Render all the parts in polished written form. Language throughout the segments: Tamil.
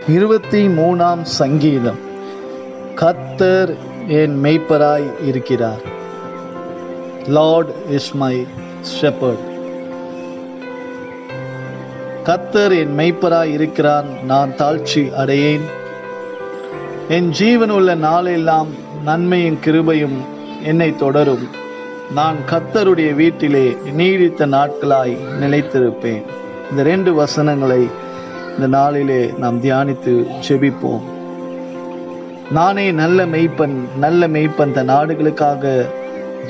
23ஆம் சங்கீதம். கர்த்தர் என் மேய்ப்பராய் இருக்கிறார். Lord is my shepherd. கர்த்தர் என் மேய்ப்பராய் இருக்கிறார், நான் தாழ்ச்சி அடையேன். என் ஜீவனுள்ள நாளெல்லாம் நன்மையும் கிருபையும் என்னை தொடரும். நான் கர்த்தருடைய வீட்டிலே நீடித்த நாட்களாய் நிலைத்திருப்பேன். இந்த 2 வசனங்களை இந்த நாளிலே நாம் தியானித்து ஜெபிப்போம். நானே நல்ல மெய்ப்பன் தன் ஆடுகளுக்காக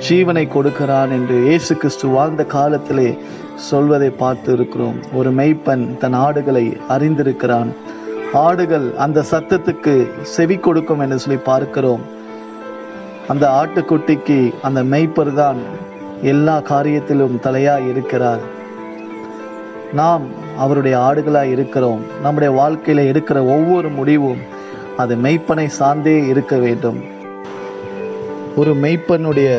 ஜீவனை கொடுக்கிறான் என்று இயேசு கிறிஸ்து வாழ்ந்த காலத்திலே சொல்வதை பார்த்து இருக்கிறோம். ஒரு மெய்ப்பன் தன் ஆடுகளை அறிந்திருக்கிறான். ஆடுகள் அந்த சத்தத்துக்கு செவி கொடுக்கும் என்று சொல்லி பார்க்கிறோம். அந்த ஆட்டுக்குட்டிக்கு அந்த மெய்ப்பர் தான் எல்லா காரியத்திலும் தலையாய் இருக்கிறார். நாம் அவருடைய ஆடுகளாய் இருக்கிறோம். நம்முடைய வாழ்க்கையில எடுக்கிற ஒவ்வொரு முடிவும் அது மெய்ப்பனை சார்ந்தே இருக்க வேண்டும். ஒரு மெய்ப்பனுடைய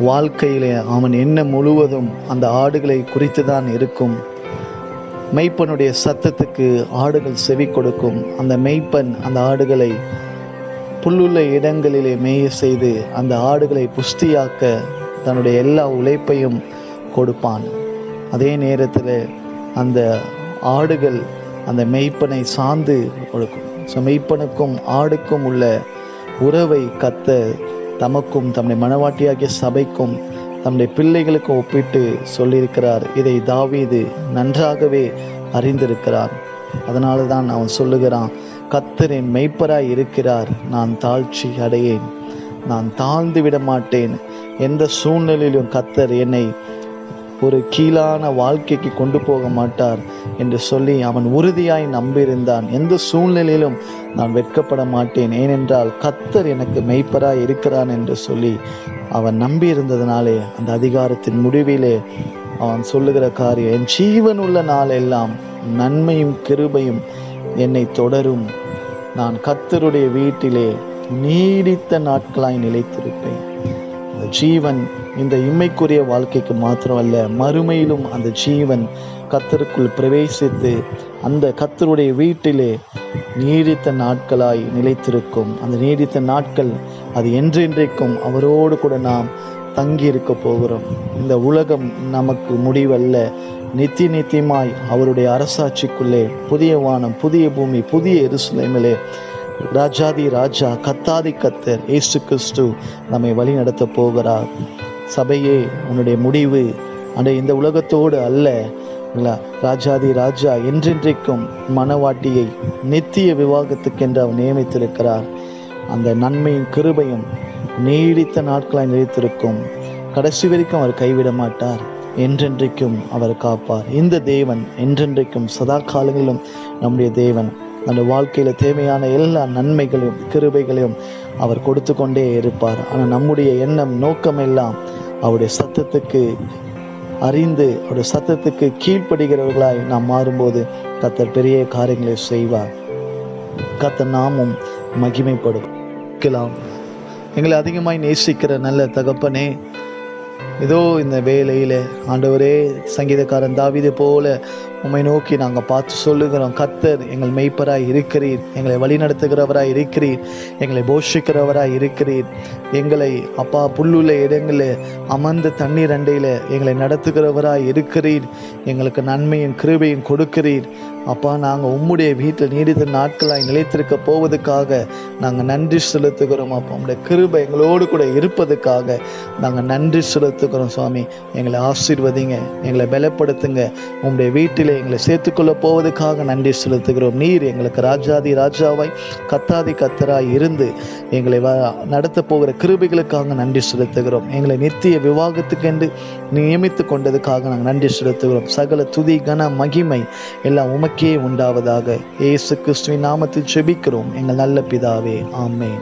வாழ்க்கையிலே அவன் என்ன முழுவதும் அந்த ஆடுகளை குறித்து தான் இருக்கும். மெய்ப்பனுடைய சத்தத்துக்கு ஆடுகள் செவி கொடுக்கும். அந்த மெய்ப்பன் அந்த ஆடுகளை புல்லுள்ள இடங்களிலே மேய செய்து அந்த ஆடுகளை புஷ்டியாக்க தன்னுடைய எல்லா உழைப்பையும் கொடுப்பான். அதே நேரத்தில் அந்த ஆடுகள் அந்த மெய்ப்பனை சார்ந்து கொடுக்கும். ஸோ மெய்ப்பனுக்கும் ஆடுக்கும் உள்ள உறவை கர்த்தர் தமக்கும் தம்முடைய மனவாட்டியாகிய சபைக்கும் தம்முடைய பிள்ளைகளுக்கும் ஒப்பிட்டு சொல்லியிருக்கிறார். இதை தாவீது நன்றாகவே அறிந்திருக்கிறார். அதனால தான் அவன் சொல்லுகிறான், கர்த்தர் என் மெய்ப்பராய் இருக்கிறார், நான் தாழ்ச்சி அடையேன். நான் தாழ்ந்து விட மாட்டேன். எந்த சூழ்நிலையிலும் கர்த்தர் என்னை ஒரு கீழான வாழ்க்கைக்கு கொண்டு போக மாட்டார் என்று சொல்லி அவன் உறுதியாய் நம்பியிருந்தான். எந்த சூழ்நிலையிலும் நான் வெட்கப்பட மாட்டேன், ஏனென்றால் கர்த்தர் எனக்கு மெய்ப்பராய் இருக்கிறான் என்று சொல்லி அவன் நம்பியிருந்ததினாலே அந்த அதிகாரத்தின் முடிவிலே அவன் சொல்லுகிற காரியம், என் ஜீவன் உள்ள நாளெல்லாம் நன்மையும் கிருபையும் என்னை தொடரும். நான் கர்த்தருடைய வீட்டிலே நீடித்த நாட்களாய் நிலைத்திருப்பேன். அந்த ஜீவன் இந்த இம்மைக்குரிய வாழ்க்கைக்கு மாத்திரமல்ல, மறுமையிலும் அந்த ஜீவன் கர்த்தருக்குள் பிரவேசித்து அந்த கர்த்தருடைய வீட்டிலே நீடித்த நாட்களாய் நிலைத்திருக்கும். அந்த நீடித்த நாட்கள் அது என்றென்றைக்கும் அவரோடு கூட நாம் தங்கி இருக்க போகிறோம். இந்த உலகம் நமக்கு முடிவல்ல. நித்தியமாய் அவருடைய அரசாட்சிக்குள்ளே புதிய வானம், புதிய பூமி, புதிய எருசலேமிலே ராஜாதி ராஜா, கர்த்தாதி கர்த்தர் இயேசு கிறிஸ்து நம்மை வழி நடத்த போகிறார். சபையே, உன்னுடைய முடிவு இந்த உலகத்தோடு அல்ல. ராஜாதி ராஜா என்றென்றைக்கும் மனவாட்டியை நித்திய விவாகத்துக்கென்று அவர் நியமித்திருக்கிறார். அந்த நன்மையும் கிருபையும் நீடித்த நாட்களாய் நிலைத்திருக்கும். கடைசி வரைக்கும் அவர் கைவிட மாட்டார். என்றென்றைக்கும் அவர் காப்பார். இந்த தேவன் என்றென்றைக்கும் சதா காலங்களிலும் நம்முடைய தேவன். அந்த வாழ்க்கையில தேவையான எல்லா நன்மைகளையும் கிருபைகளையும் அவர் கொடுத்து கொண்டே இருப்பார். ஆனால் நம்முடைய எண்ணம் நோக்கம் எல்லாம் அவருடைய சத்தத்துக்கு அறிந்து அவருடைய சத்தத்துக்கு கீழ்ப்படுகிறவர்களாய் நாம் மாறும்போது கர்த்தர் பெரிய காரியங்களை செய்வார். கர்த்தர் நாமும் மகிமைப்படும். எங்களை அதிகமாய் நேசிக்கிற நல்ல தகப்பனே, இதோ இந்த வேளையில ஆண்டவரே, சங்கீதக்காரன் தாவீதை போல உம்மை நோக்கி நாங்கள் பார்த்து சொல்லுகிறோம், கர்த்தர் எங்கள் மெய்ப்பராய் இருக்கிறீர், எங்களை வழிநடத்துகிறவராய் இருக்கிறீர், எங்களை போஷிக்கிறவராய் இருக்கிறீர். எங்களை அப்பா புல்லுள்ள இடங்களில் அமர்ந்த தண்ணீர் அண்டையில் எங்களை நடத்துகிறவராய் இருக்கிறீர். எங்களுக்கு நன்மையும் கிருபையும் கொடுக்கிறீர். அப்பா, நாங்கள் உம்முடைய வீட்டில் நீடித்த நாட்களாய் நிலைத்திருக்க போவதுக்காக நாங்கள் நன்றி செலுத்துகிறோம். அப்பா, உம்முடைய கிருபை எங்களோடு கூட இருப்பதுக்காக நாங்கள் நன்றி செலுத்துகிறோம். சுவாமி, எங்களை ஆசீர்வதிங்க, எங்களை பலப்படுத்துங்க. உம்முடைய வீட்டிலே எங்களை சேர்த்துக்கொள்ள போவதுக்காக நன்றி செலுத்துகிறோம். நீர் எங்களுக்கு ராஜாதி ராஜாவாய் கர்த்தாதி கர்த்தராய் இருந்து எங்களை நடத்த போகிற கிருபைகளுக்காக நன்றி செலுத்துகிறோம். எங்களை நித்திய விவாகத்துக்கென்று நியமித்து கொண்டதுக்காக நாங்கள் நன்றி செலுத்துகிறோம். சகல துதி கன மகிமை எல்லாம் உமக்கே உண்டாவதாக. இயேசு கிறிஸ்துவின் நாமத்தில் ஜெபிக்கிறோம் எங்கள் நல்ல பிதாவே, ஆமென்.